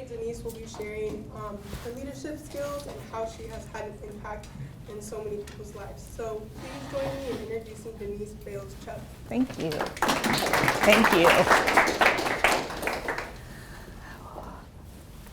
Denyse will be sharing her leadership skills and how she has had an impact in so many people's lives. So please join me in introducing Denyse Bales Chubb. Thank you. Thank you.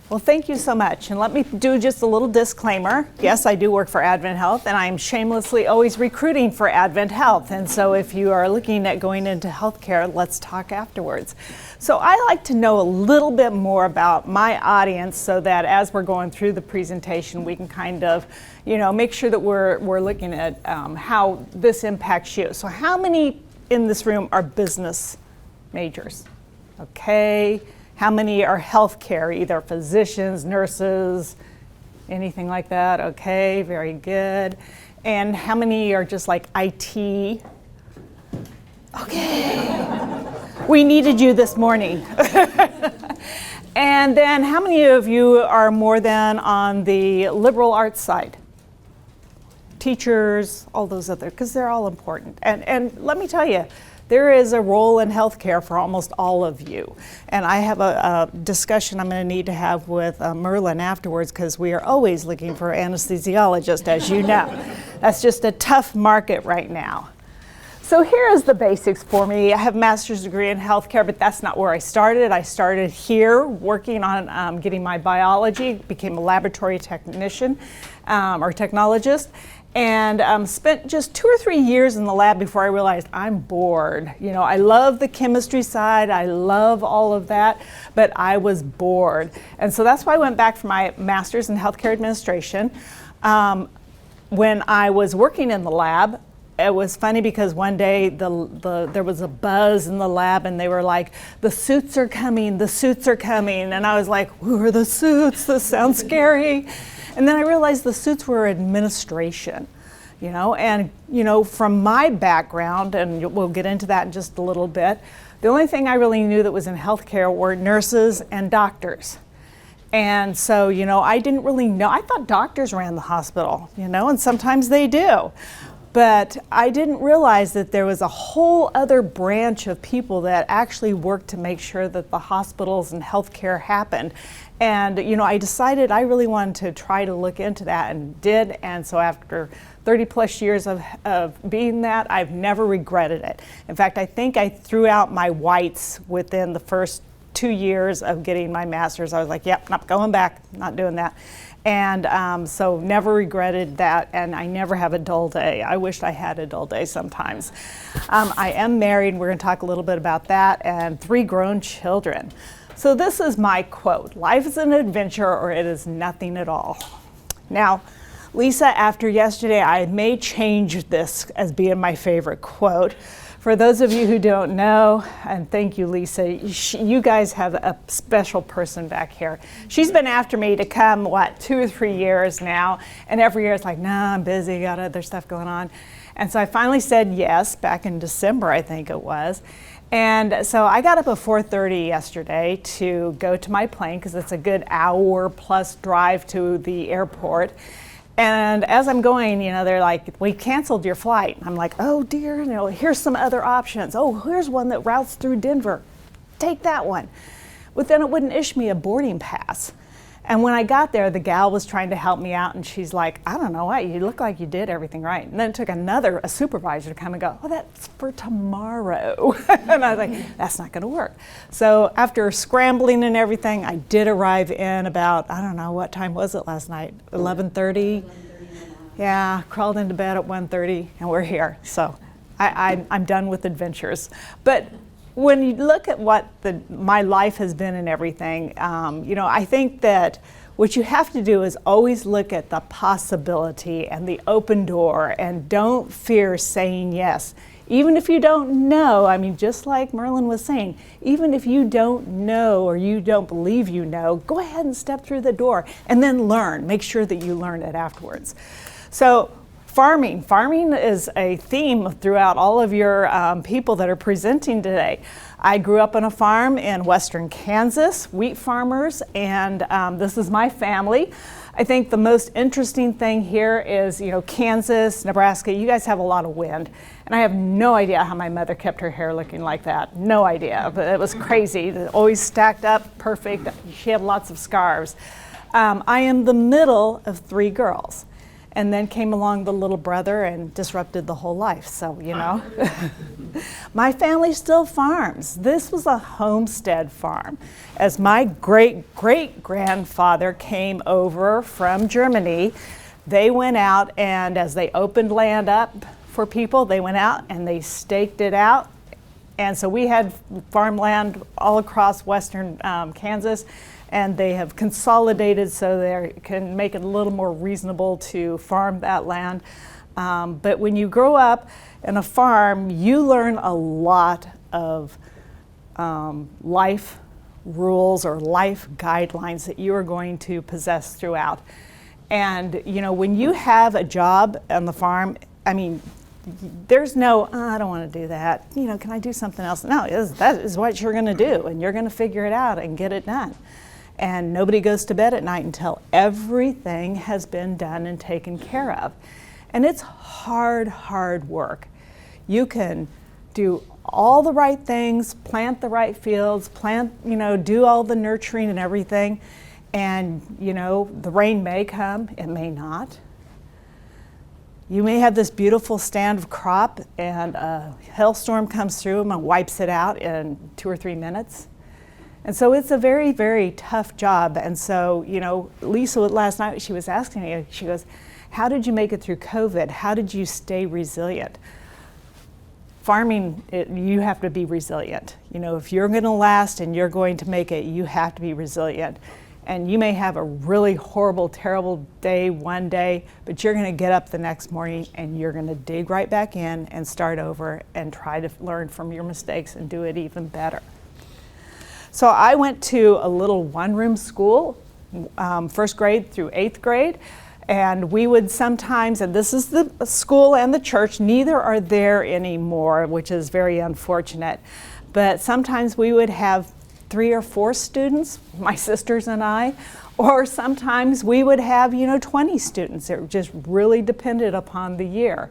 Well, thank you so much. And let me do just a little disclaimer. Yes, I do work for Advent Health, and I'm shamelessly always recruiting for Advent Health. And so if you are looking at going into healthcare, let's talk afterwards. So I like to know a little bit more about my audience so that as we're going through the presentation, we can kind of, make sure that we're looking at how this impacts you. So how many in this room are business majors? Okay. How many are healthcare, either physicians, nurses, anything like that? Okay, very good. And how many are just like IT? Okay. We needed you this morning. And then how many of you are more than on the liberal arts side? Teachers, all those other, because they're all important. And let me tell you, there is a role in healthcare for almost all of you. And I have a discussion I'm going to need to have with Merlin afterwards, because we are always looking for anesthesiologists, as you know. That's just a tough market right now. So here is the basics for me. I have a master's degree in healthcare, but that's not where I started. I started here working on getting my biology, became a laboratory technician or technologist, and spent just 2 or 3 years in the lab before I realized I'm bored. I love the chemistry side, I love all of that, but I was bored. And so that's why I went back for my master's in healthcare administration. When I was working in the lab, it was funny because one day there was a buzz in the lab and they were like, the suits are coming, the suits are coming. And I was like, who are the suits? This sounds scary. And then I realized the suits were administration, and from my background, and we'll get into that in just a little bit, the only thing I really knew that was in healthcare were nurses and doctors. And so, I didn't really know. I thought doctors ran the hospital, and sometimes they do. But I didn't realize that there was a whole other branch of people that actually worked to make sure that the hospitals and healthcare happened. And, I decided I really wanted to try to look into that and did. And so after 30 plus years of being that, I've never regretted it. In fact, I think I threw out my whites within the first 2 years of getting my master's. I was like, yep, not going back, not doing that. And so never regretted that, and I never have a dull day. I wished I had a dull day sometimes. I am married, we're going to talk a little bit about that, and 3 grown children. So this is my quote: life is an adventure or it is nothing at all. Now, Lisa, after yesterday, I may change this as being my favorite quote. For those of you who don't know, and thank you, Lisa, you guys have a special person back here. She's been after me to come, 2 or 3 years now, and every year it's like, nah, I'm busy, got other stuff going on. And so I finally said yes, back in December, I think it was. And so I got up at 4:30 yesterday to go to my plane, because it's a good hour plus drive to the airport. And as I'm going, they're like, we canceled your flight. I'm like, oh dear, here's some other options. Oh, here's one that routes through Denver. Take that one. But then it wouldn't issue me a boarding pass. And when I got there, the gal was trying to help me out, and she's like, I don't know what, you look like you did everything right. And then it took a supervisor to come and go, oh, that's for tomorrow. And I was like, that's not gonna work. So after scrambling and everything, I did arrive in about, I don't know, what time was it last night? 11:30? Yeah, crawled into bed at 1:30, and we're here. So I'm done with adventures. But when you look at what my life has been and everything, I think that what you have to do is always look at the possibility and the open door, and don't fear saying yes. Even if you don't know, just like Merlin was saying, even if you don't know or you don't believe you know, go ahead and step through the door and then learn. Make sure that you learn it afterwards. So farming. Farming is a theme throughout all of your people that are presenting today. I grew up on a farm in western Kansas, wheat farmers, and this is my family. I think the most interesting thing here is, Kansas, Nebraska, you guys have a lot of wind. And I have no idea how my mother kept her hair looking like that. No idea, but it was crazy. Always stacked up, perfect. She had lots of scarves. I am the middle of 3 girls. And then came along the little brother and disrupted the whole life, so, My family still farms. This was a homestead farm. As my great-great-grandfather came over from Germany, they went out, and as they opened land up for people, they went out and they staked it out. And so we had farmland all across western Kansas, and they have consolidated so they can make it a little more reasonable to farm that land. But when you grow up in a farm, you learn a lot of life rules or life guidelines that you are going to possess throughout. And when you have a job on the farm, there's no, I don't want to do that. Can I do something else? No, that is what you're going to do, and you're going to figure it out and get it done. And nobody goes to bed at night until everything has been done and taken care of. And it's hard, hard work. You can do all the right things, plant the right fields, do all the nurturing and everything. And, the rain may come, it may not. You may have this beautiful stand of crop and a hailstorm comes through and wipes it out in 2 or 3 minutes. And so it's a very, very tough job. And so, Lisa last night, she was asking me, she goes, how did you make it through COVID? How did you stay resilient? Farming, you have to be resilient. If you're going to last and you're going to make it, you have to be resilient. And you may have a really horrible, terrible day one day, but you're going to get up the next morning and you're going to dig right back in and start over and try to learn from your mistakes and do it even better. So I went to a little one-room school, 1st grade through 8th grade, and we would sometimes, and this is the school and the church, neither are there anymore, which is very unfortunate, but sometimes we would have 3 or 4 students, my sisters and I, or sometimes we would have, 20 students. It just really depended upon the year.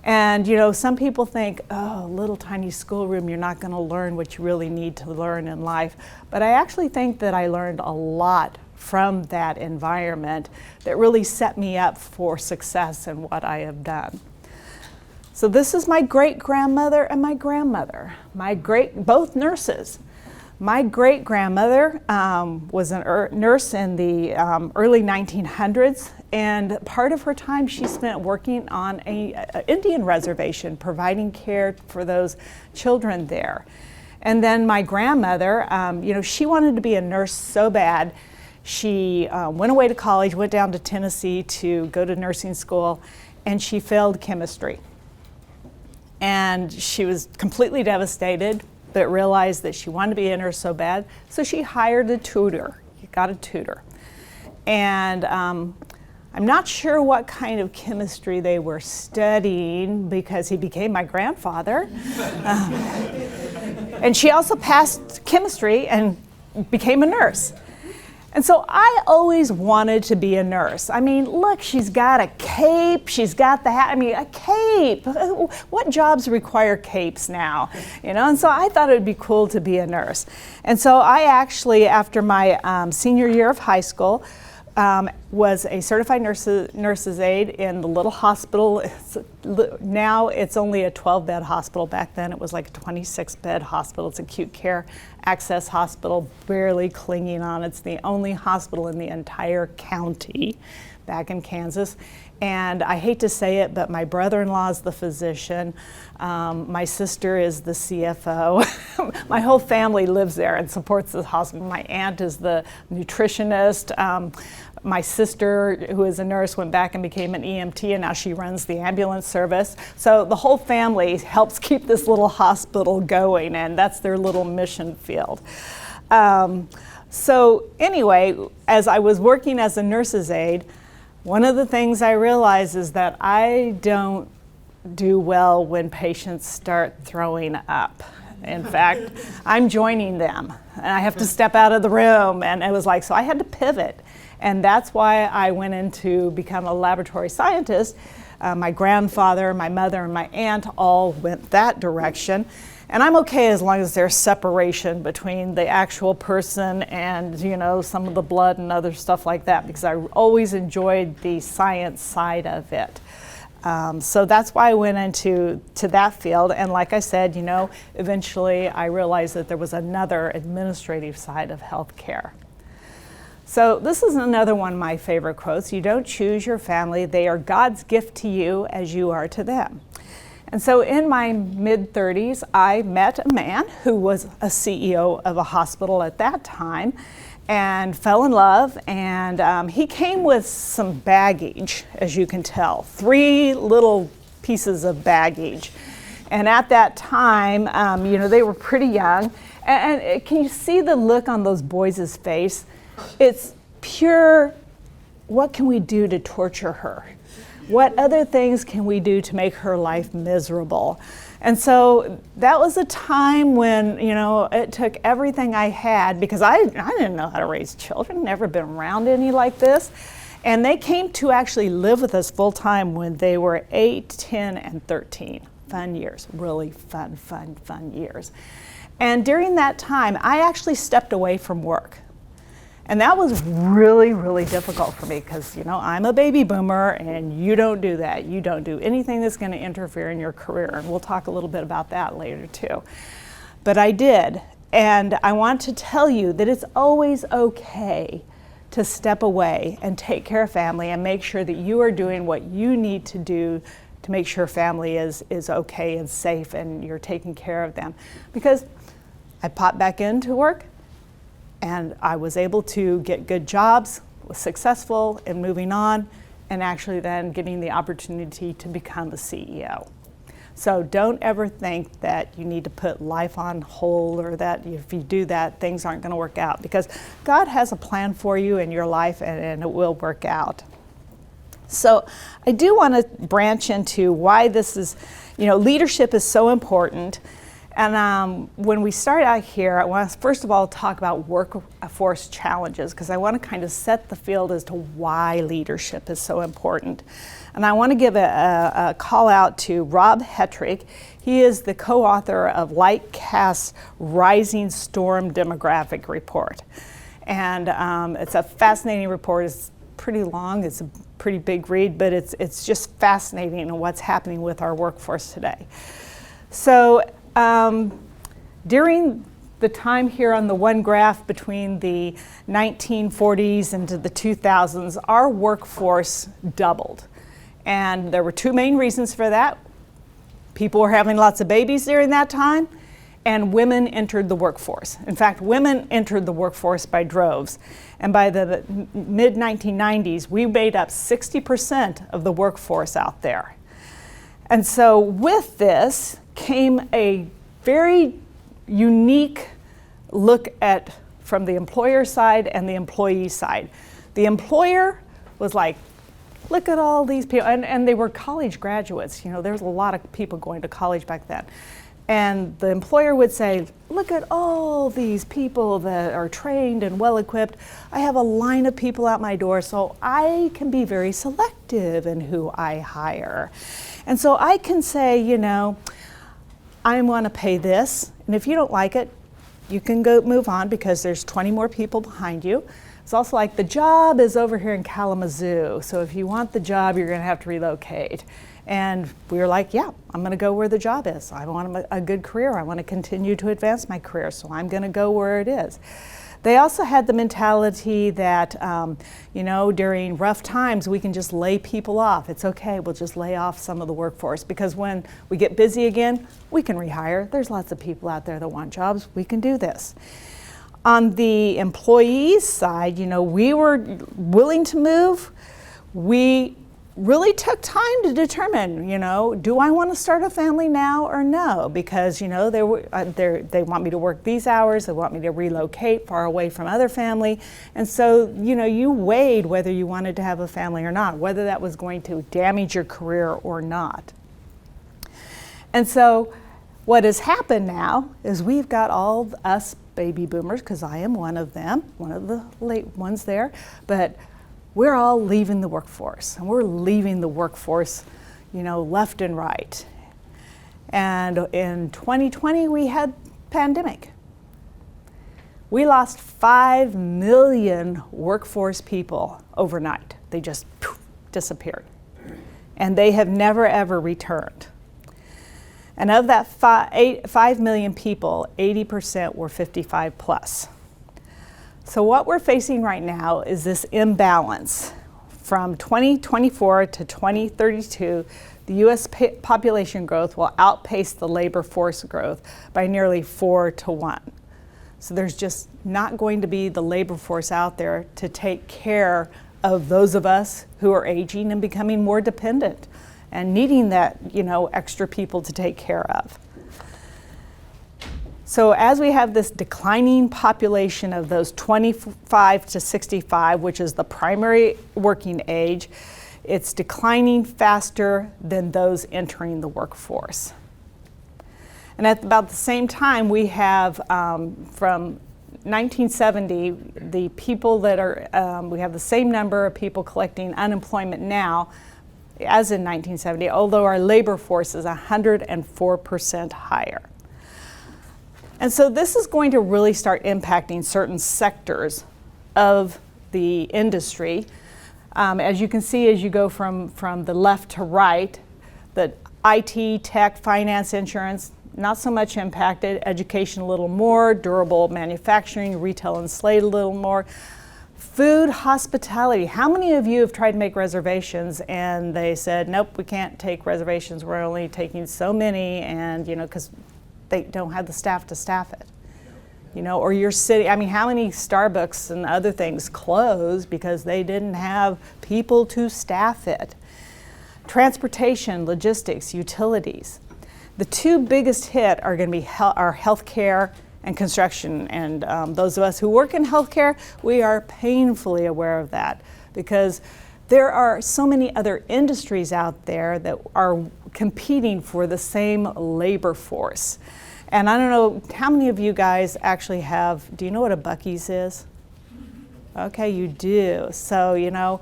And some people think, oh, little tiny schoolroom, you're not going to learn what you really need to learn in life. But I actually think that I learned a lot from that environment that really set me up for success in what I have done. So this is my great-grandmother and my grandmother, both nurses. My great-grandmother was a nurse in the early 1900s, and part of her time she spent working on an Indian reservation, providing care for those children there. And then my grandmother, she wanted to be a nurse so bad. She went away to college, went down to Tennessee to go to nursing school, and she failed chemistry. And she was completely devastated, but realized that she wanted to be a nurse so bad, so she hired a tutor. Got a tutor. And I'm not sure what kind of chemistry they were studying because he became my grandfather. And she also passed chemistry and became a nurse. And so I always wanted to be a nurse. Look, she's got a cape, she's got the hat. A cape. What jobs require capes now? And so I thought it would be cool to be a nurse. And so I actually, after my senior year of high school, was a certified nurse's aide in the little hospital. Now it's only a 12-bed hospital. Back then it was like a 26-bed hospital. It's acute care access hospital, barely clinging on. It's the only hospital in the entire county back in Kansas. And I hate to say it, but my brother-in-law is the physician. My sister is the CFO. My whole family lives there and supports the hospital. My aunt is the nutritionist. My sister, who is a nurse, went back and became an EMT, and now she runs the ambulance service. So the whole family helps keep this little hospital going, and that's their little mission field. So anyway, as I was working as a nurse's aide, one of the things I realized is that I don't do well when patients start throwing up. In fact, I'm joining them, and I have to step out of the room, and it was like, so I had to pivot. And that's why I went into become a laboratory scientist. My grandfather, my mother, and my aunt all went that direction. And I'm okay as long as there's separation between the actual person and, some of the blood and other stuff like that, because I always enjoyed the science side of it. So that's why I went into that field. And like I said, eventually I realized that there was another administrative side of healthcare. So this is another one of my favorite quotes. You don't choose your family. They are God's gift to you as you are to them. And so in my mid-30s, I met a man who was a CEO of a hospital at that time and fell in love. And he came with some baggage, as you can tell, 3 little pieces of baggage. And at that time, they were pretty young. And can you see the look on those boys' face? It's pure, what can we do to torture her? What other things can we do to make her life miserable? And so that was a time when, it took everything I had, because I didn't know how to raise children, never been around any like this. And they came to actually live with us full time when they were 8, 10, and 13. Fun years, really fun years. And during that time, I actually stepped away from work. And that was really, really difficult for me because, I'm a baby boomer and you don't do that. You don't do anything that's going to interfere in your career. And we'll talk a little bit about that later too. But I did. And I want to tell you that it's always okay to step away and take care of family and make sure that you are doing what you need to do to make sure family is okay and safe and you're taking care of them. Because I popped back into work, and I was able to get good jobs, was successful in moving on, and actually then getting the opportunity to become a CEO. So don't ever think that you need to put life on hold or that if you do that, things aren't gonna work out, because God has a plan for you in your life and it will work out. So I do wanna branch into why this is, leadership is so important. And when we start out here, I want to first of all talk about workforce challenges, because I want to kind of set the field as to why leadership is so important. And I want to give a call out to Rob Hetrick. He is the co-author of Lightcast's Rising Storm Demographic Report. And it's a fascinating report. It's pretty long. It's a pretty big read, but it's just fascinating in what's happening with our workforce today. So during the time here on the one graph between the 1940s into the 2000s, our workforce doubled. And there were 2 main reasons for that. People were having lots of babies during that time, and women entered the workforce. In fact, women entered the workforce by droves. And by the mid-1990s, we made up 60% of the workforce out there. And so with this came a very unique look at from the employer side and the employee side. The employer was like, look at all these people, and they were college graduates. There was a lot of people going to college back then. And the employer would say, look at all these people that are trained and well-equipped. I have a line of people at my door, so I can be very selective in who I hire. And so I can say, I want to pay this, and if you don't like it, you can go move on because there's 20 more people behind you. It's also like the job is over here in Kalamazoo, so if you want the job, you're going to have to relocate. And we were like, yeah, I'm going to go where the job is. I want a good career. I want to continue to advance my career, so I'm going to go where it is. They also had the mentality that, during rough times, we can just lay people off. It's okay, we'll just lay off some of the workforce, because when we get busy again, we can rehire. There's lots of people out there that want jobs. We can do this. On the employees side, we were willing to move. We really took time to determine, do I want to start a family now or no? Because, they want me to work these hours, they want me to relocate far away from other family. And so, you weighed whether you wanted to have a family or not, whether that was going to damage your career or not. And so What has happened now is we've got all us baby boomers, because I am one of them, one of the late ones there, but we're all leaving the workforce, and we're leaving the workforce, left and right. And in 2020, we had pandemic. We lost 5 million workforce people overnight. They just disappeared. And they have never, ever returned. And of that 5 million people, 80% were 55 plus. So what we're facing right now is this imbalance. From 2024 to 2032, the U.S. population growth will outpace the labor force growth by nearly 4 to 1. So there's just not going to be the labor force out there to take care of those of us who are aging and becoming more dependent and needing that, extra people to take care of. So as we have this declining population of those 25 to 65, which is the primary working age, it's declining faster than those entering the workforce. And at about the same time, we have from 1970, the people that are, we have the same number of people collecting unemployment now as in 1970, although our labor force is 104% higher. And so this is going to really start impacting certain sectors of the industry. As you can see, as you go from the left to right, the IT, tech, finance, insurance, not so much impacted, education a little more, durable manufacturing, retail and slate a little more. Food, hospitality. How many of you have tried to make reservations and they said, nope, we can't take reservations, we're only taking so many, and because they don't have the staff to staff it. Or your city, how many Starbucks and other things closed because they didn't have people to staff it? Transportation, logistics, utilities. The two biggest hit are going to be our healthcare and construction, and those of us who work in healthcare, we are painfully aware of that because there are so many other industries out there that are competing for the same labor force. And I don't know how many of you guys actually do you know what a Buc-ee's is? Okay, you do. So,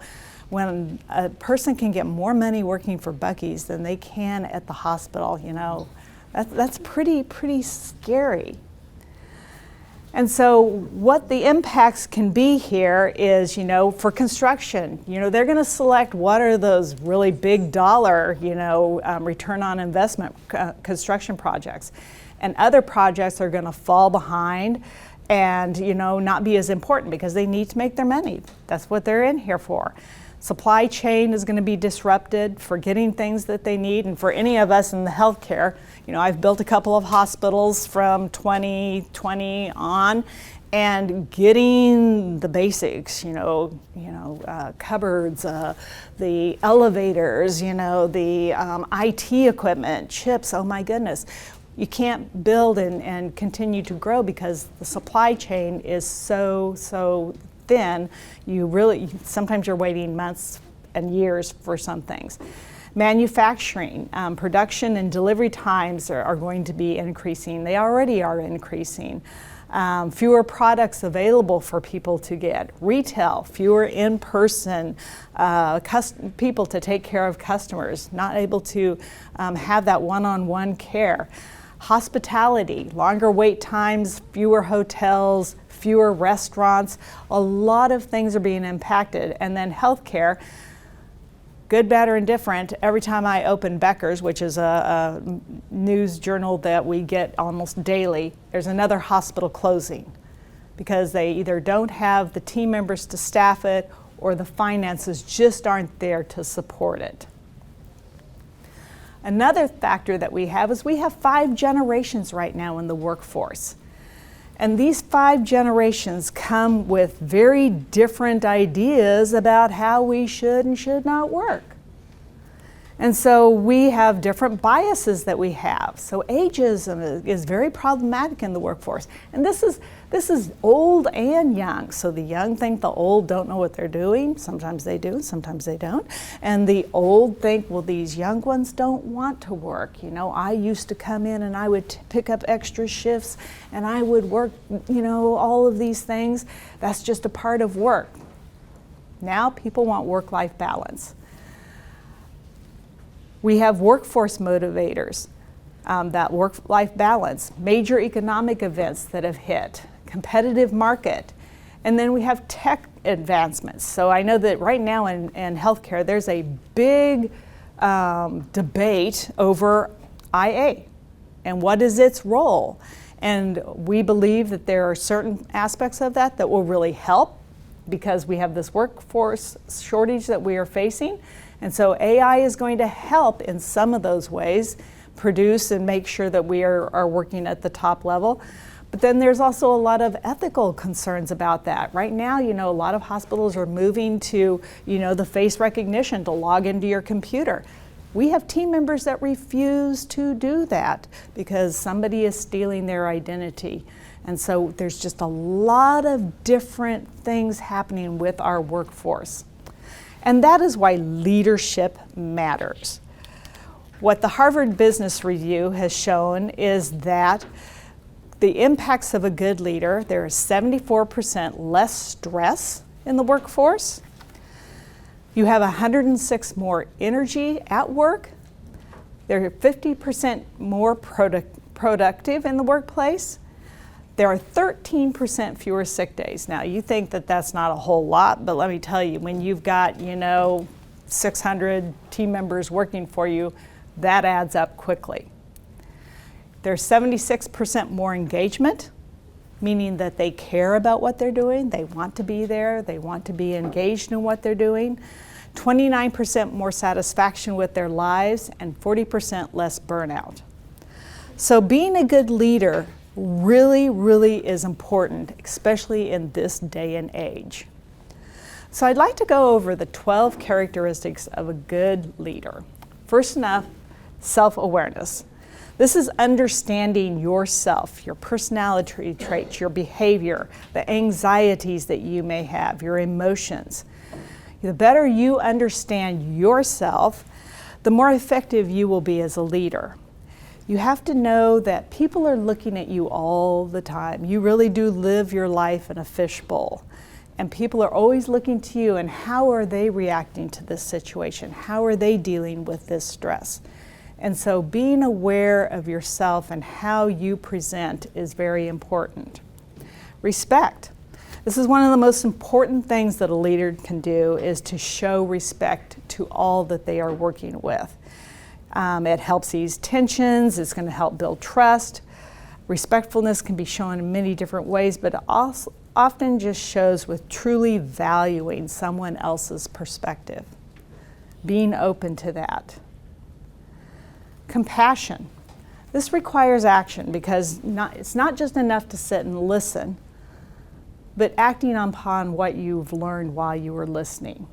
when a person can get more money working for Buc-ee's than they can at the hospital, that's pretty scary. And so what the impacts can be here is, for construction, they're going to select what are those really big dollar, return on investment construction projects. And other projects are going to fall behind and, not be as important because they need to make their money. That's what they're in here for. Supply chain is going to be disrupted for getting things that they need. And for any of us in the healthcare, I've built a couple of hospitals from 2020 on, and getting the basics, cupboards, the elevators, the IT equipment, chips, oh my goodness. You can't build and continue to grow because the supply chain is so thin. Sometimes you're waiting months and years for some things. Manufacturing, production and delivery times are going to be increasing. They already are increasing. Fewer products available for people to get. Retail, fewer in-person people to take care of customers, not able to have that one-on-one care. Hospitality, longer wait times, fewer hotels, fewer restaurants. A lot of things are being impacted. And then healthcare, good, bad, or indifferent. Every time I open Becker's, which is a news journal that we get almost daily, there's another hospital closing because they either don't have the team members to staff it or the finances just aren't there to support it. Another factor that we have is we have 5 generations right now in the workforce. And these 5 generations come with very different ideas about how we should and should not work. And so we have different biases that we have. So ageism is very problematic in the workforce. And this is old and young. So the young think the old don't know what they're doing. Sometimes they do, sometimes they don't. And the old think, well, these young ones don't want to work. You know, I used to come in and I would pick up extra shifts and I would work, you know, all of these things. That's just a part of work. Now people want work-life balance. We have workforce motivators, that work-life balance, major economic events that have hit, competitive market, and then we have tech advancements. So I know that right now in healthcare, there's a big debate over IA and what is its role. And we believe that there are certain aspects of that will really help because we have this workforce shortage that we are facing. And so AI is going to help in some of those ways, produce and make sure that we are working at the top level. But then there's also a lot of ethical concerns about that. Right now, you know, a lot of hospitals are moving to, you know, the face recognition to log into your computer. We have team members that refuse to do that because somebody is stealing their identity. And so there's just a lot of different things happening with our workforce. And that is why leadership matters. What the Harvard Business Review has shown is that the impacts of a good leader, there is 74% less stress in the workforce. You have 106 more energy at work. They're 50% more productive in the workplace. There are 13% fewer sick days. Now, you think that that's not a whole lot, but let me tell you, when you've got, you know, 600 team members working for you, that adds up quickly. There's 76% more engagement, meaning that they care about what they're doing, they want to be there, they want to be engaged in what they're doing. 29% more satisfaction with their lives, and 40% less burnout. So being a good leader really is important, especially in this day and age. So I'd like to go over the 12 characteristics of a good leader. First enough, self-awareness. This is understanding yourself, your personality traits, your behavior, the anxieties that you may have, your emotions. The better you understand yourself, the more effective you will be as a leader. You have to know that people are looking at you all the time. You really do live your life in a fishbowl. And people are always looking to you and how are they reacting to this situation? How are they dealing with this stress? And so being aware of yourself and how you present is very important. Respect. This is one of the most important things that a leader can do, is to show respect to all that they are working with. It helps ease tensions, it's going to help build trust. Respectfulness can be shown in many different ways, but it also often just shows with truly valuing someone else's perspective, being open to that. Compassion. This requires action because it's not just enough to sit and listen, but acting upon what you've learned while you were listening.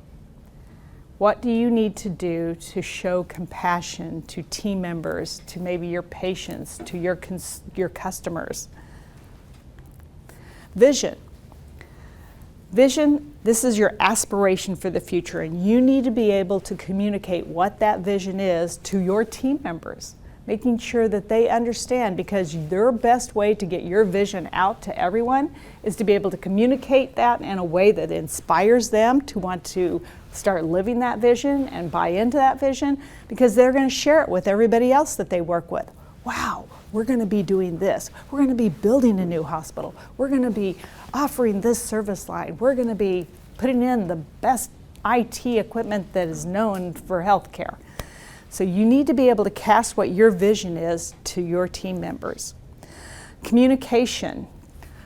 What do you need to do to show compassion to team members, to maybe your patients, to your customers? Vision. Vision, this is your aspiration for the future, and you need to be able to communicate what that vision is to your team members, making sure that they understand, because your best way to get your vision out to everyone is to be able to communicate that in a way that inspires them to want to start living that vision and buy into that vision, because they're going to share it with everybody else that they work with. Wow, we're going to be doing this. We're going to be building a new hospital. We're going to be offering this service line. We're going to be putting in the best IT equipment that is known for healthcare. So you need to be able to cast what your vision is to your team members. Communication.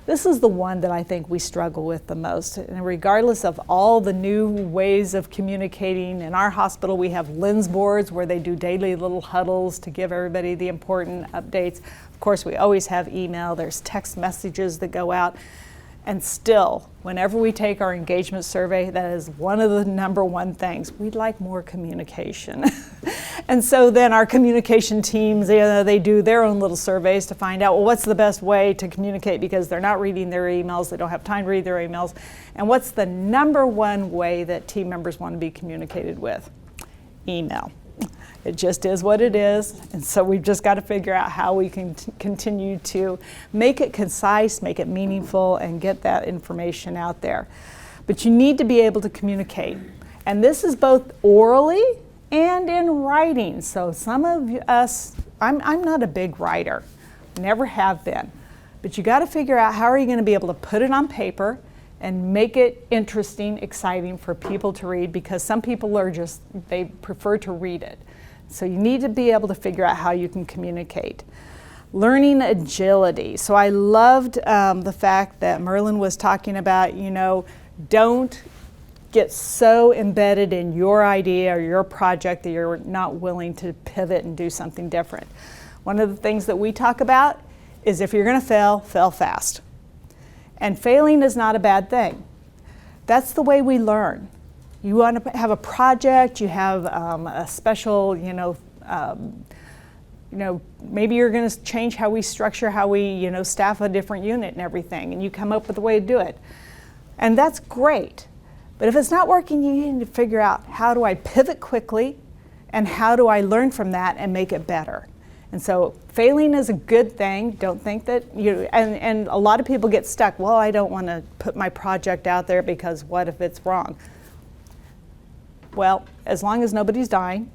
This is the one that I think we struggle with the most. And regardless of all the new ways of communicating, in our hospital we have lens boards where they do daily little huddles to give everybody the important updates. Of course, we always have email, there's text messages that go out. And still, whenever we take our engagement survey, that is one of the number one things. We'd like more communication. And so then our communication teams, they do their own little surveys to find out, well, what's the best way to communicate, because they're not reading their emails, they don't have time to read their emails. And what's the number one way that team members want to be communicated with? Email. It just is what it is. And so we've just got to figure out how we can continue to make it concise, make it meaningful, and get that information out there. But you need to be able to communicate. And this is both orally and in writing. So some of us, I'm not a big writer, never have been. But you got to figure out how are you going to be able to put it on paper and make it interesting, exciting for people to read, because some people are they prefer to read it. So you need to be able to figure out how you can communicate. Learning agility. So I loved the fact that Merlin was talking about, don't get so embedded in your idea or your project that you're not willing to pivot and do something different. One of the things that we talk about is if you're going to fail, fail fast. And failing is not a bad thing. That's the way we learn. You want to have a project, you have a special, maybe you're going to change how we structure, how we, staff a different unit and everything, and you come up with a way to do it. And that's great. But if it's not working, you need to figure out, how do I pivot quickly, and how do I learn from that and make it better? And so failing is a good thing. Don't think that and a lot of people get stuck. Well, I don't want to put my project out there because what if it's wrong? Well, as long as nobody's dying,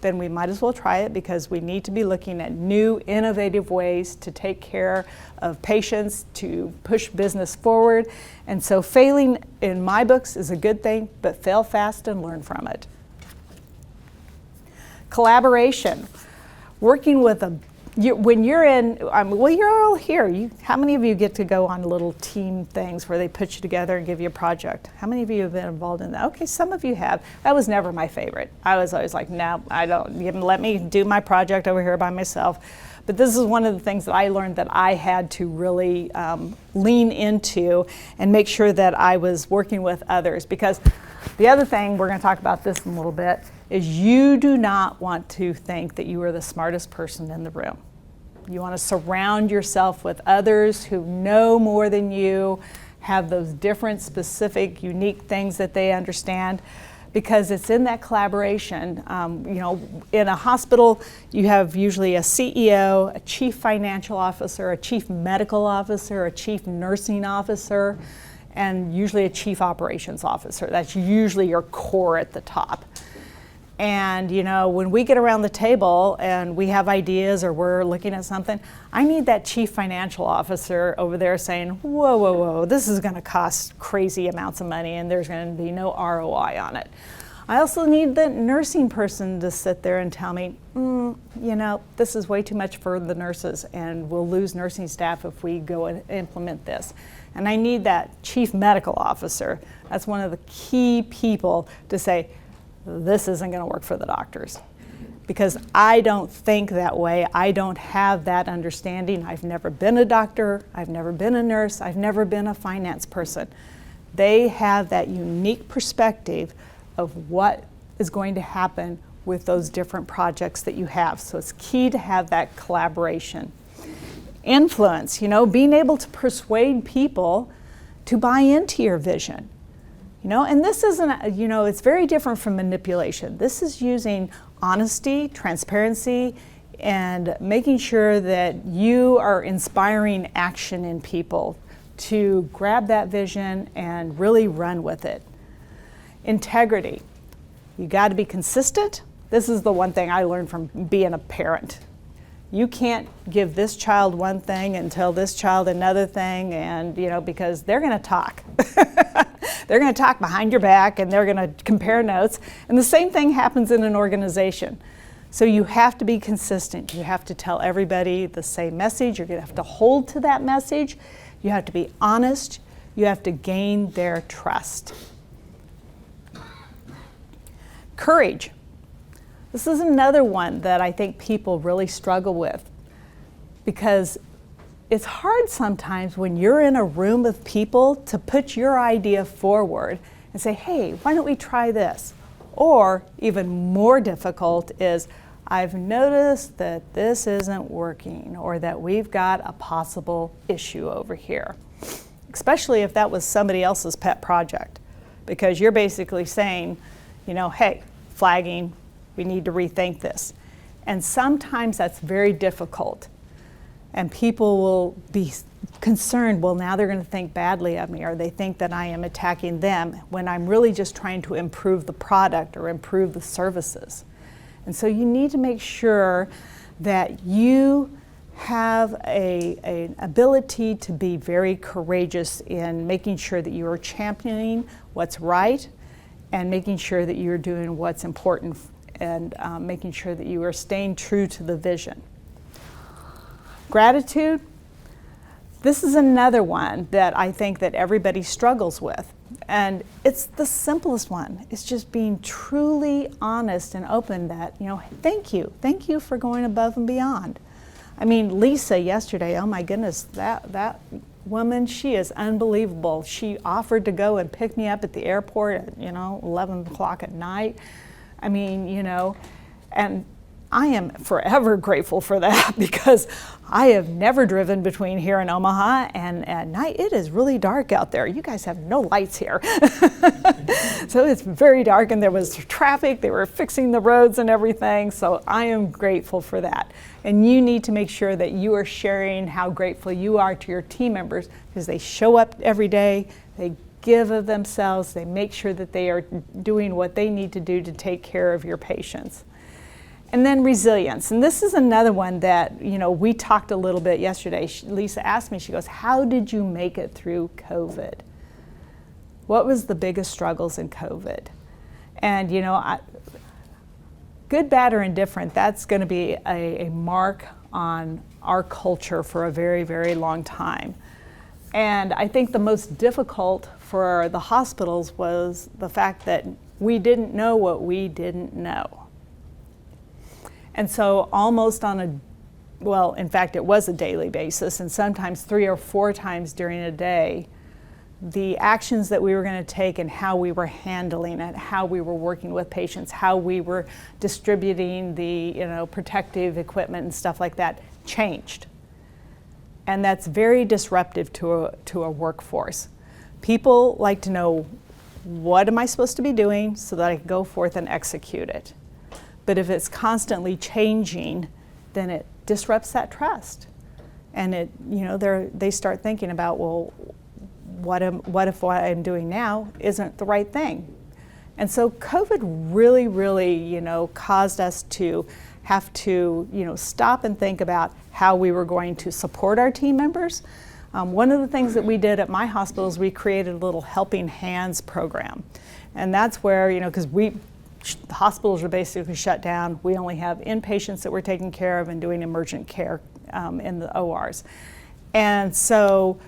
then we might as well try it, because we need to be looking at new, innovative ways to take care of patients, to push business forward. And so failing, in my books, is a good thing, but fail fast and learn from it. Collaboration. Working with when you're in, you're all here. How many of you get to go on little team things where they put you together and give you a project? How many of you have been involved in that? Okay, some of you have. That was never my favorite. I was always like, no, I don't. Let me do my project over here by myself. But this is one of the things that I learned that I had to really lean into and make sure that I was working with others. Because the other thing, we're going to talk about this in a little bit, is you do not want to think that you are the smartest person in the room. You want to surround yourself with others who know more than you, have those different, specific, unique things that they understand, because it's in that collaboration. In a hospital, you have usually a CEO, a chief financial officer, a chief medical officer, a chief nursing officer, and usually a chief operations officer. That's usually your core at the top. And when we get around the table and we have ideas or we're looking at something, I need that chief financial officer over there saying, whoa, whoa, whoa, this is going to cost crazy amounts of money and there's going to be no ROI on it. I also need the nursing person to sit there and tell me, this is way too much for the nurses and we'll lose nursing staff if we go and implement this. And I need that chief medical officer. That's one of the key people to say, this isn't going to work for the doctors, because I don't think that way. I don't have that understanding. I've never been a doctor. I've never been a nurse. I've never been a finance person. They have that unique perspective of what is going to happen with those different projects that you have. So it's key to have that collaboration. Influence, being able to persuade people to buy into your vision. And this isn't, it's very different from manipulation. This is using honesty, transparency, and making sure that you are inspiring action in people to grab that vision and really run with it. Integrity. You got to be consistent. This is the one thing I learned from being a parent. You can't give this child one thing and tell this child another thing, and because they're going to talk. They're going to talk behind your back and they're going to compare notes. And the same thing happens in an organization. So you have to be consistent. You have to tell everybody the same message. You're going to have to hold to that message. You have to be honest. You have to gain their trust. Courage. This is another one that I think people really struggle with, because it's hard sometimes when you're in a room of people to put your idea forward and say, hey, why don't we try this? Or even more difficult is, I've noticed that this isn't working, or that we've got a possible issue over here, especially if that was somebody else's pet project, because you're basically saying, hey, flagging, we need to rethink this. And sometimes that's very difficult. And people will be concerned, well, now they're going to think badly of me, or they think that I am attacking them, when I'm really just trying to improve the product or improve the services. And so you need to make sure that you have an ability to be very courageous in making sure that you are championing what's right, and making sure that you're doing what's important, and making sure that you are staying true to the vision. Gratitude, this is another one that I think that everybody struggles with. And it's the simplest one. It's just being truly honest and open that, thank you for going above and beyond. I mean, Lisa yesterday, oh my goodness, that woman, she is unbelievable. She offered to go and pick me up at the airport at, 11 o'clock at night. I mean, and I am forever grateful for that, because I have never driven between here and Omaha, and at night it is really dark out there. You guys have no lights here. So it's very dark, and there was traffic. They were fixing the roads and everything. So I am grateful for that. And you need to make sure that you are sharing how grateful you are to your team members, because they show up every day, they give of themselves, they make sure that they are doing what they need to do to take care of your patients. And then resilience. And this is another one that, we talked a little bit yesterday. Lisa asked me, she goes, how did you make it through COVID? What was the biggest struggles in COVID? And, good, bad, or indifferent, that's going to be a mark on our culture for a very, very long time. And I think the most difficult for the hospitals was the fact that we didn't know what we didn't know. And so almost in fact, it was a daily basis, and sometimes 3 or 4 times during a day, the actions that we were going to take and how we were handling it, how we were working with patients, how we were distributing the protective equipment and stuff like that changed. And that's very disruptive to a workforce. People like to know, what am I supposed to be doing so that I can go forth and execute it? But if it's constantly changing, then it disrupts that trust. And they start thinking about, well, what if what I'm doing now isn't the right thing? And so COVID really, really, caused us to have to, stop and think about how we were going to support our team members. One of the things that we did at my hospital is we created a little Helping Hands program. And that's where, because the hospitals are basically shut down. We only have inpatients that we're taking care of and doing emergent care in the ORs. And so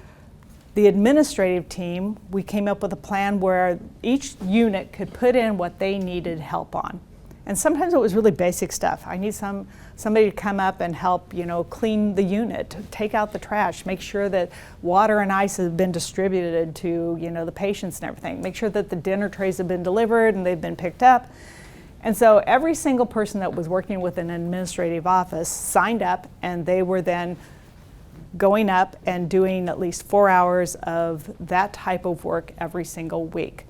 the administrative team, we came up with a plan where each unit could put in what they needed help on. And sometimes it was really basic stuff. I need somebody to come up and help, clean the unit, take out the trash, make sure that water and ice have been distributed to, the patients and everything. Make sure that the dinner trays have been delivered and they've been picked up. And so every single person that was working with an administrative office signed up, and they were then going up and doing at least 4 hours of that type of work every single week.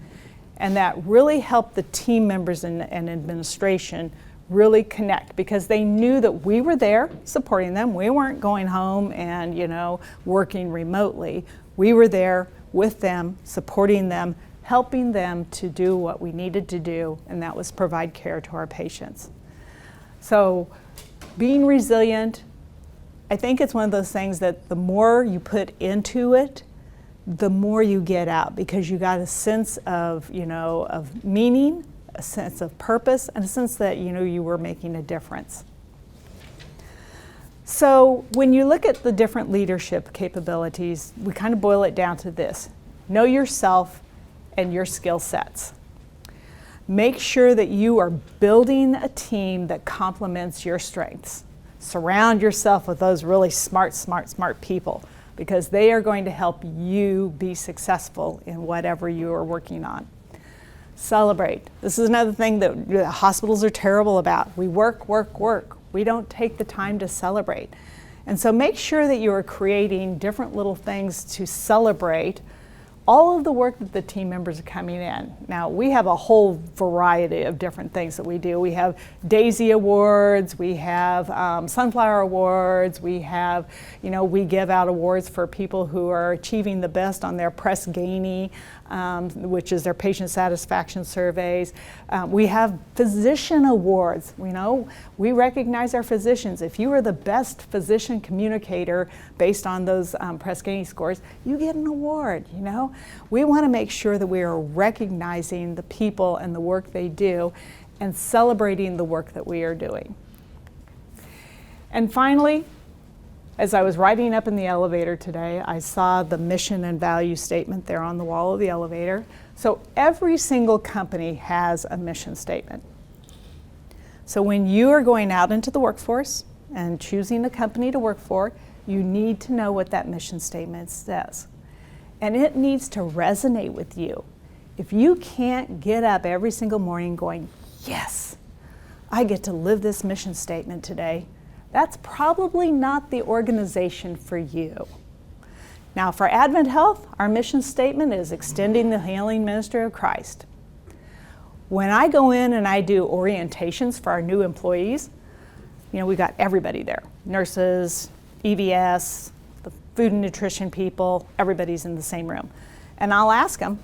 And that really helped the team members and administration really connect, because they knew that we were there supporting them. We weren't going home and, working remotely. We were there with them, supporting them, helping them to do what we needed to do, and that was provide care to our patients. So being resilient, I think it's one of those things that the more you put into it, the more you get out, because you got a sense of, of meaning, a sense of purpose, and a sense that, you were making a difference. So when you look at the different leadership capabilities, we kind of boil it down to this: know yourself and your skill sets. Make sure that you are building a team that complements your strengths. Surround yourself with those really smart people, because they are going to help you be successful in whatever you are working on. Celebrate. This is another thing that the hospitals are terrible about. We work, work, work. We don't take the time to celebrate. And so make sure that you are creating different little things to celebrate all of the work that the team members are coming in. Now, we have a whole variety of different things that we do. We have Daisy Awards, we have Sunflower Awards, we have, we give out awards for people who are achieving the best on their Press Ganey, which is their patient satisfaction surveys. We have physician awards. We recognize our physicians. If you are the best physician communicator based on those Press Ganey scores, you get an award. We want to make sure that we are recognizing the people and the work they do and celebrating the work that we are doing. And finally, as I was riding up in the elevator today, I saw the mission and value statement there on the wall of the elevator. So every single company has a mission statement. So when you are going out into the workforce and choosing a company to work for, you need to know what that mission statement says. And it needs to resonate with you. If you can't get up every single morning going, yes, I get to live this mission statement today, that's probably not the organization for you. Now, for Advent Health, our mission statement is extending the healing ministry of Christ. When I go in and I do orientations for our new employees, we got everybody there, nurses, EVS, the food and nutrition people, everybody's in the same room. And I'll ask them,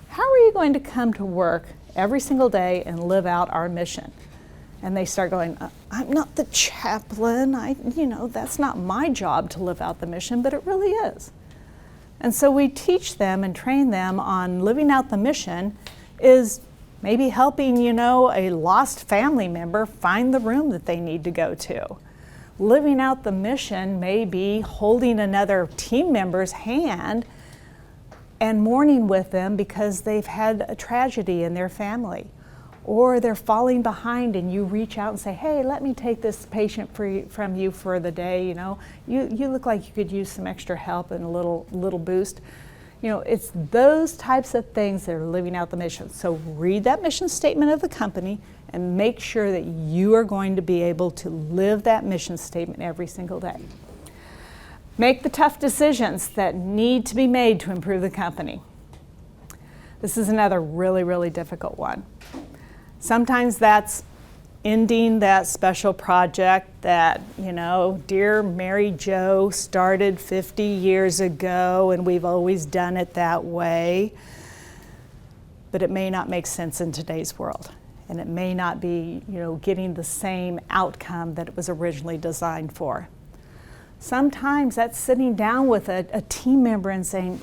how are you going to come to work every single day and live out our mission? And they start going, I'm not the chaplain, that's not my job to live out the mission, but it really is. And so we teach them and train them on living out the mission is maybe helping, a lost family member find the room that they need to go to. Living out the mission may be holding another team member's hand and mourning with them because they've had a tragedy in their family. Or they're falling behind and you reach out and say, hey, let me take this patient from you for the day, You look like you could use some extra help and a little boost. It's those types of things that are living out the mission. So read that mission statement of the company and make sure that you are going to be able to live that mission statement every single day. Make the tough decisions that need to be made to improve the company. This is another really, really difficult one. Sometimes that's ending that special project that, dear Mary Jo started 50 years ago and we've always done it that way. But it may not make sense in today's world. And it may not be, getting the same outcome that it was originally designed for. Sometimes that's sitting down with a team member and saying,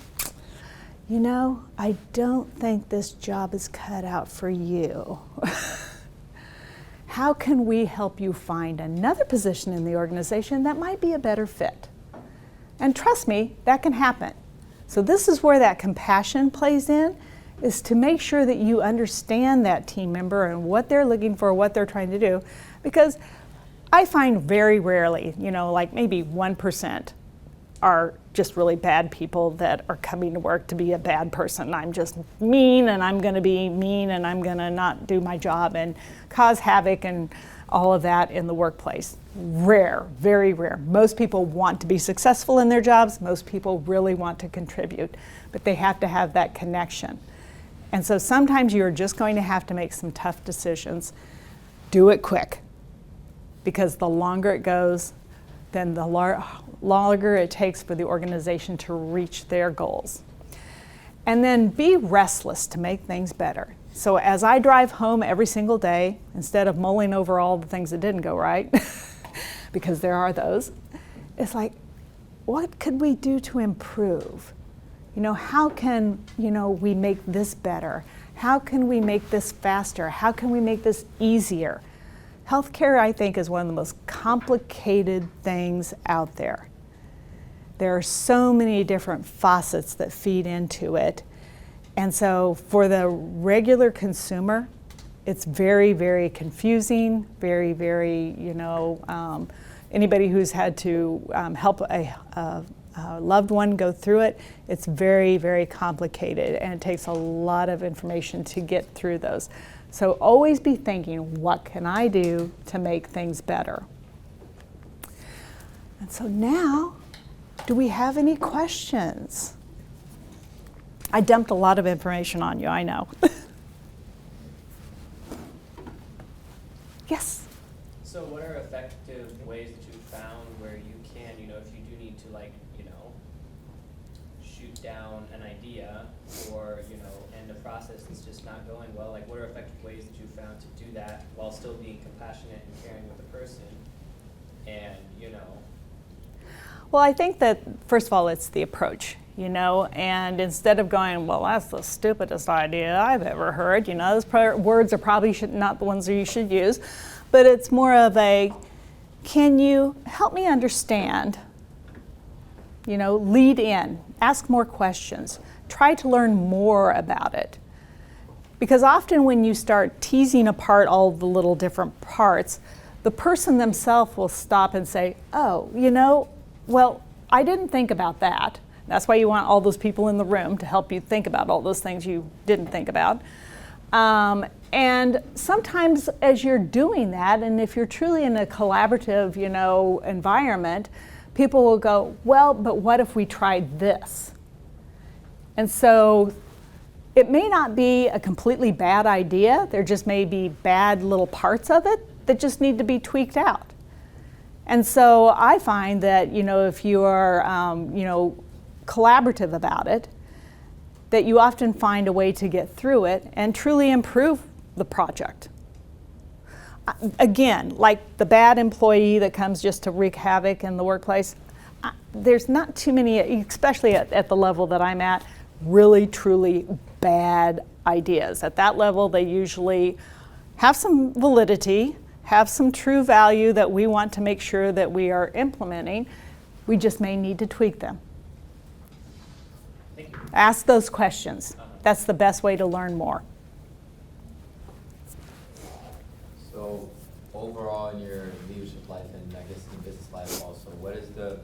I don't think this job is cut out for you. How can we help you find another position in the organization that might be a better fit? And trust me, that can happen. So this is where that compassion plays in, is to make sure that you understand that team member and what they're looking for, what they're trying to do. Because I find very rarely, like maybe 1% are just really bad people that are coming to work to be a bad person. I'm just mean and I'm going to be mean and I'm going to not do my job and cause havoc and all of that in the workplace. Rare, very rare. Most people want to be successful in their jobs. Most people really want to contribute, but they have to have that connection. And so sometimes you're just going to have to make some tough decisions. Do it quick, because the longer it goes, then the longer it takes for the organization to reach their goals. And then be restless to make things better. So as I drive home every single day, instead of mulling over all the things that didn't go right, because there are those, it's like, what could we do to improve? How can, we make this better? How can we make this faster? How can we make this easier? Healthcare, I think, is one of the most complicated things out there. There are so many different facets that feed into it. And so for the regular consumer, it's very, very confusing, very, very, anybody who's had to help a loved one go through it, it's very, very complicated, and it takes a lot of information to get through those. So always be thinking, what can I do to make things better? And so now, do we have any questions? I dumped a lot of information on you, I know. Yes? So what are effective ways that you've found where you can, if you do need to shoot down an idea or, and the process is just not going well, what are effective ways that you've found to do that while still being compassionate and caring with the person and, Well, I think that, first of all, it's the approach, and instead of going, well, that's the stupidest idea I've ever heard, those words are probably not the ones that you should use, but it's more of a, can you help me understand, lead in, ask more questions, try to learn more about it. Because often when you start teasing apart all the little different parts, the person themselves will stop and say, oh, well, I didn't think about that. That's why you want all those people in the room to help you think about all those things you didn't think about. And sometimes as you're doing that, and if you're truly in a collaborative, environment, people will go, well, but what if we tried this? And so it may not be a completely bad idea. There just may be bad little parts of it that just need to be tweaked out. And so I find that, if you are, collaborative about it, that you often find a way to get through it and truly improve the project. Again, like the bad employee that comes just to wreak havoc in the workplace, there's not too many, especially at the level that I'm at, really, truly bad ideas. At that level, they usually have some validity, have some true value that we want to make sure that we are implementing. We just may need to tweak them. Ask those questions. That's the best way to learn more. So overall in your leadership life and I guess in business life also, what is the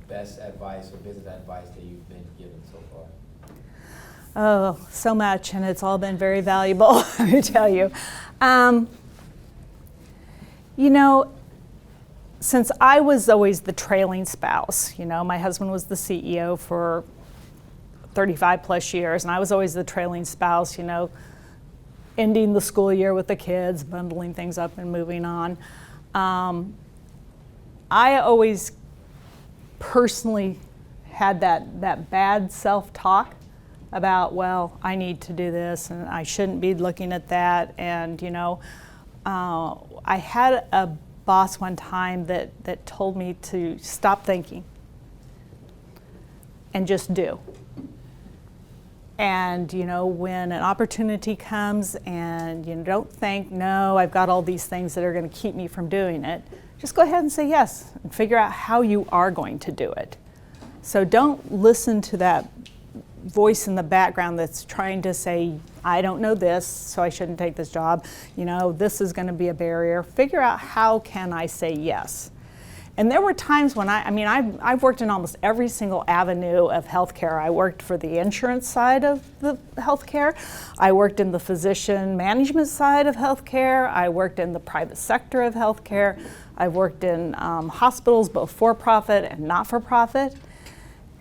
best advice or business advice that you've been given so far? Oh, so much, and it's all been very valuable, let me tell you. Since I was always the trailing spouse, my husband was the CEO for 35 plus years, and I was always the trailing spouse, ending the school year with the kids, bundling things up and moving on. I always personally had that bad self-talk about, well, I need to do this and I shouldn't be looking at that. And, I had a boss one time that told me to stop thinking and just do. And, when an opportunity comes and you don't think, no, I've got all these things that are going to keep me from doing it, just go ahead and say yes and figure out how you are going to do it. So don't listen to that voice in the background that's trying to say, I don't know this, so I shouldn't take this job. This is going to be a barrier. Figure out how can I say yes. And there were times when I've worked in almost every single avenue of healthcare. I worked for the insurance side of the healthcare. I worked in the physician management side of healthcare. I worked in the private sector of healthcare. I've worked in hospitals, both for-profit and not-for-profit.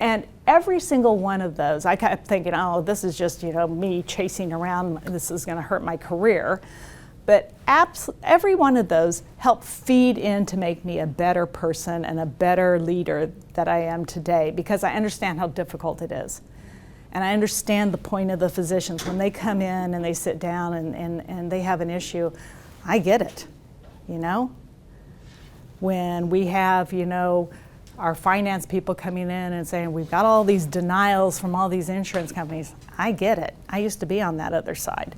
And every single one of those, I kept thinking, oh, this is just, me chasing around. This is going to hurt my career. But every one of those helped feed in to make me a better person and a better leader that I am today, because I understand how difficult it is. And I understand the point of the physicians. When they come in and they sit down and they have an issue, I get it, When we have, our finance people coming in and saying, we've got all these denials from all these insurance companies, I get it. I used to be on that other side.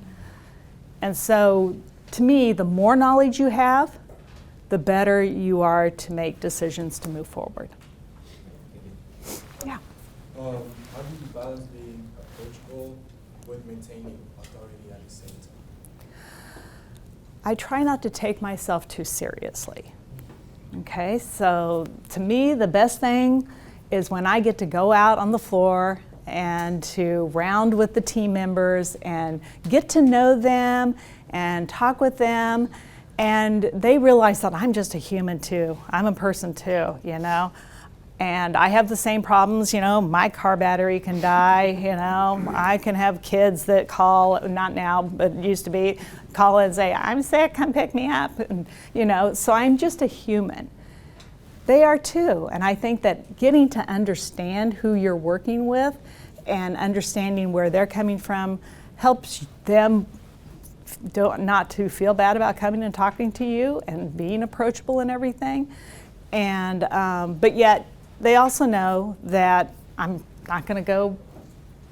And so, to me, the more knowledge you have, the better you are to make decisions to move forward. Yeah. How do you balance being approachable with maintaining authority at the same time? I try not to take myself too seriously. Okay, so to me, the best thing is when I get to go out on the floor and to round with the team members and get to know them and talk with them, and they realize that I'm just a human too. I'm a person too, you know. And I have the same problems, you know, my car battery can die, you know, I can have kids that call, not now, but used to be, call and say, I'm sick, come pick me up, and, you know, so I'm just a human. They are too, and I think that getting to understand who you're working with and understanding where they're coming from helps them not to feel bad about coming and talking to you and being approachable and everything. And, but yet, they also know that I'm not going to go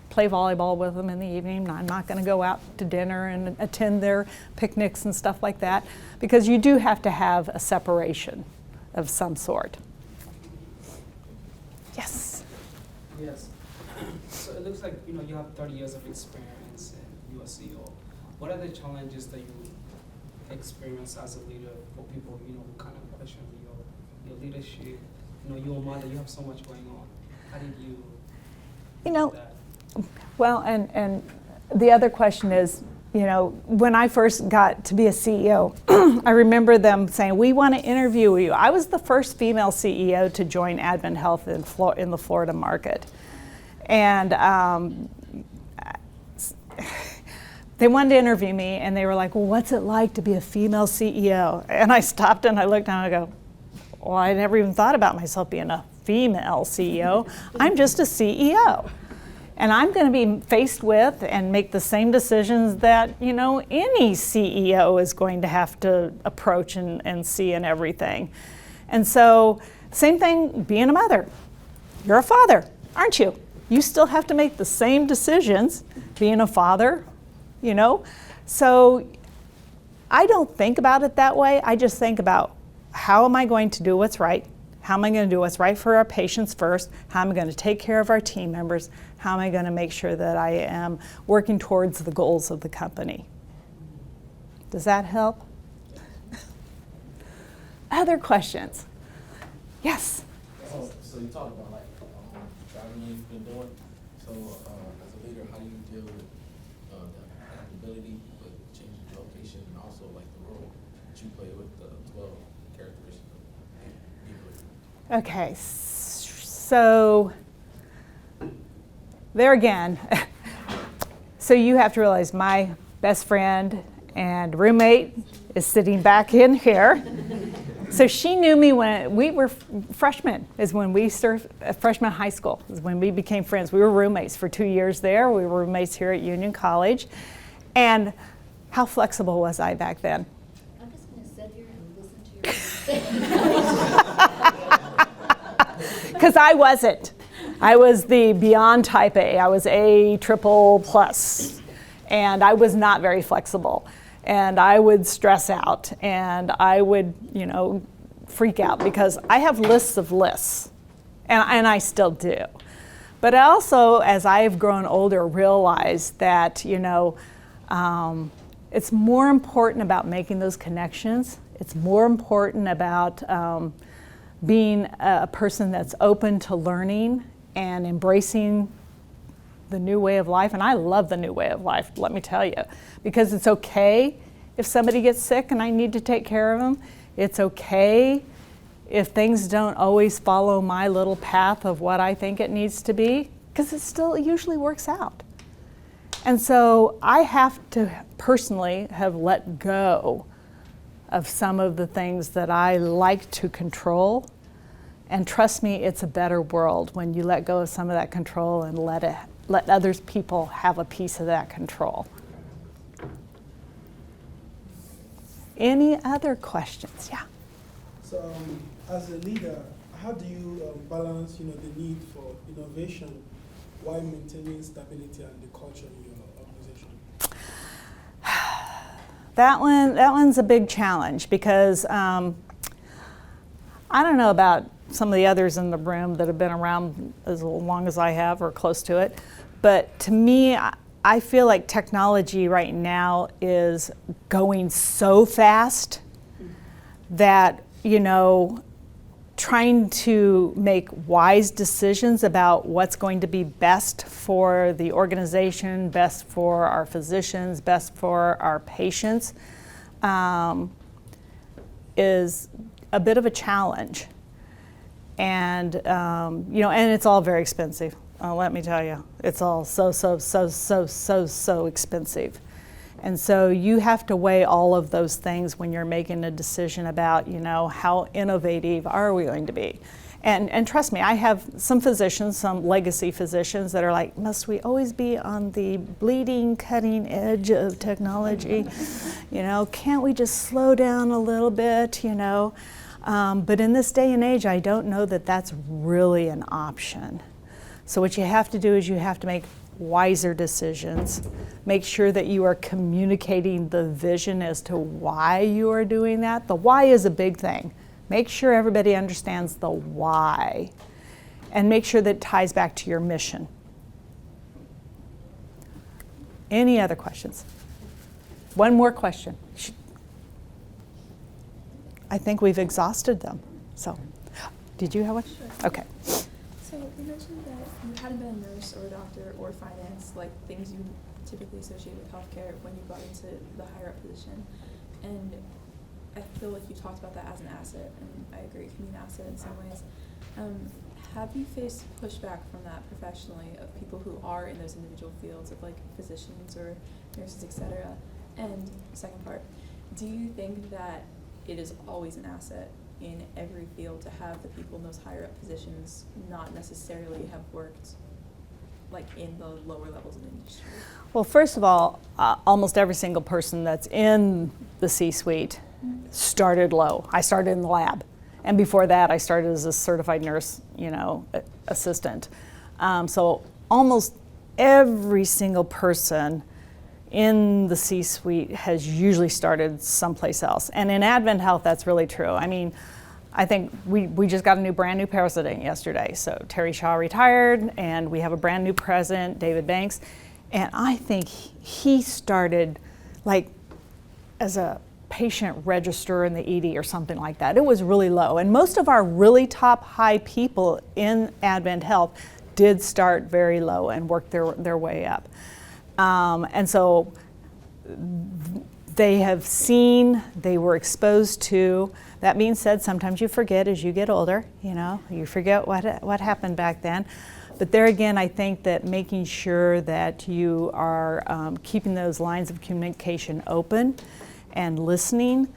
play volleyball with them in the evening. I'm not going to go out to dinner and attend their picnics and stuff like that, because you do have to have a separation of some sort. Yes? Yes. So it looks like, you know, you have 30 years of experience and you're a CEO. What are the challenges that you experience as a leader for people, you know, who kind of question your leadership? You know, you're a mother, you have so much going on. How did you You know, do that? well, and the other question is, you know, when I first got to be a CEO, I remember them saying, we want to interview you. I was the first female CEO to join Advent Health in the Florida market. And they wanted to interview me, and they were like, well, what's it like to be a female CEO? And I stopped and I looked down and I go, well, I never even thought about myself being a female CEO. I'm just a CEO. And I'm going to be faced with and make the same decisions that, you know, any CEO is going to have to approach and see and everything. And so, same thing being a mother. You're a father, aren't you? You still have to make the same decisions being a father, you know? So I don't think about it that way. I just think about, how am I going to do what's right? How am I going to do what's right for our patients first? How am I going to take care of our team members? How am I going to make sure that I am working towards the goals of the company? Does that help? Other questions? Yes? So you talked about traveling you've been doing. So as a leader, how do you deal with the adaptability with changing the location and also like the role that you play with the 12 characteristics of people? Okay, so there again, so you have to realize my best friend and roommate is sitting back in here. So she knew me when we were freshmen, is when we started, freshman high school, is when we became friends. We were roommates for 2 years there. We were roommates here at Union College. And how flexible was I back then? I'm just going to sit here and listen to your Because I wasn't. I was the beyond type A. I was A triple plus. And I was not very flexible. And I would stress out, and I would, you know, freak out, because I have lists of lists, and I still do. But I also, as I've grown older, realized that, you know, it's more important about making those connections. It's more important about being a person that's open to learning and embracing the new way of life. And I love the new way of life, let me tell you, because it's okay if somebody gets sick and I need to take care of them. It's okay if things don't always follow my little path of what I think it needs to be, because it still usually works out. And so I have to personally have let go of some of the things that I like to control. And trust me, it's a better world when you let go of some of that control and let other people have a piece of that control. Any other questions? Yeah. So, as a leader, how do you balance, the need for innovation while maintaining stability and the culture in your organization? That one's a big challenge, because I don't know about some of the others in the room that have been around as long as I have or close to it, but to me, I feel like technology right now is going so fast that, trying to make wise decisions about what's going to be best for the organization, best for our physicians, best for our patients, is a bit of a challenge. And, and it's all very expensive. Let me tell you, it's all so expensive. And so you have to weigh all of those things when you're making a decision about, how innovative are we going to be? And trust me, I have some physicians, some legacy physicians that are like, must we always be on the bleeding, cutting edge of technology? Can't we just slow down a little bit, But in this day and age, I don't know that that's really an option. So what you have to do is you have to make wiser decisions. Make sure that you are communicating the vision as to why you are doing that. The why is a big thing. Make sure everybody understands the why. And make sure that it ties back to your mission. Any other questions? One more question. I think we've exhausted them. So, did you have one? Sure. Okay. So you mentioned that you hadn't been a nurse or a doctor or finance, like things you typically associate with healthcare when you got into the higher up position. And I feel like you talked about that as an asset, and I agree it can be an asset in some ways. Have you faced pushback from that professionally of people who are in those individual fields of like physicians or nurses, etc.? And second part, do you think that it is always an asset in every field to have the people in those higher up positions not necessarily have worked like in the lower levels of the industry? Well, first of all, almost every single person that's in the C-suite started low. I started in the lab. And before that, I started as a certified nurse, assistant. So almost every single person in the C-suite has usually started someplace else. And in Advent Health, that's really true. I mean, I think we just got a brand new president yesterday. So Terry Shaw retired, and we have a brand new president, David Banks. And I think he started like as a patient register in the ED or something like that. It was really low. And most of our really top high people in Advent Health did start very low and work their way up. And so they have seen, they were exposed to. That being said, sometimes you forget as you get older, you forget what happened back then. But there again, I think that making sure that you are keeping those lines of communication open and listening.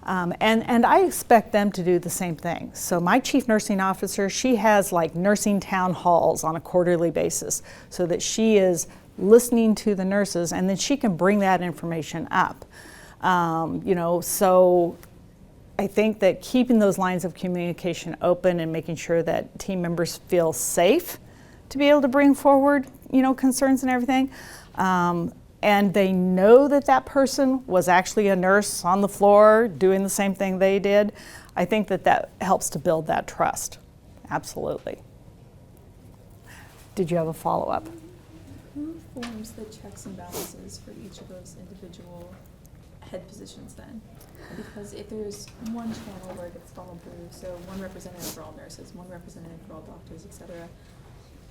And I expect them to do the same thing. So my chief nursing officer, she has like nursing town halls on a quarterly basis so that she is listening to the nurses, and then she can bring that information up. So I think that keeping those lines of communication open and making sure that team members feel safe to be able to bring forward, concerns and everything. And they know that person was actually a nurse on the floor doing the same thing they did. I think that helps to build that trust. Absolutely. Did you have a follow-up? Who forms the checks and balances for each of those individual head positions then? Because if there's one channel where it gets funneled through, so one representative for all nurses, one representative for all doctors, etc.,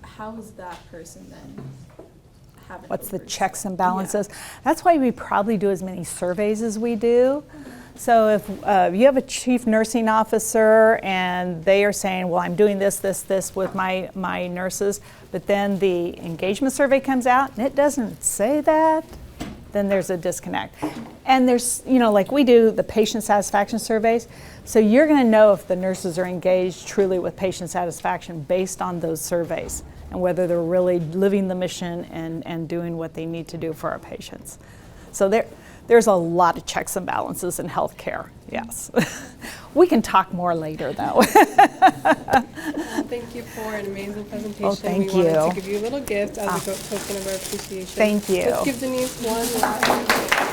how is that person then have an What's the oversight? checks and balances? Yeah. That's why we probably do as many surveys as we do. So if you have a chief nursing officer and they are saying, well, I'm doing this with my nurses, but then the engagement survey comes out and it doesn't say that, then there's a disconnect. And there's, like we do the patient satisfaction surveys, so you're gonna know if the nurses are engaged truly with patient satisfaction based on those surveys and whether they're really living the mission and doing what they need to do for our patients. So there's a lot of checks and balances in healthcare, yes. We can talk more later, though. Thank you for an amazing presentation. Oh, thank we you. wanted to give you a little gift as a token of our appreciation. Thank you. Let's give Denyse one.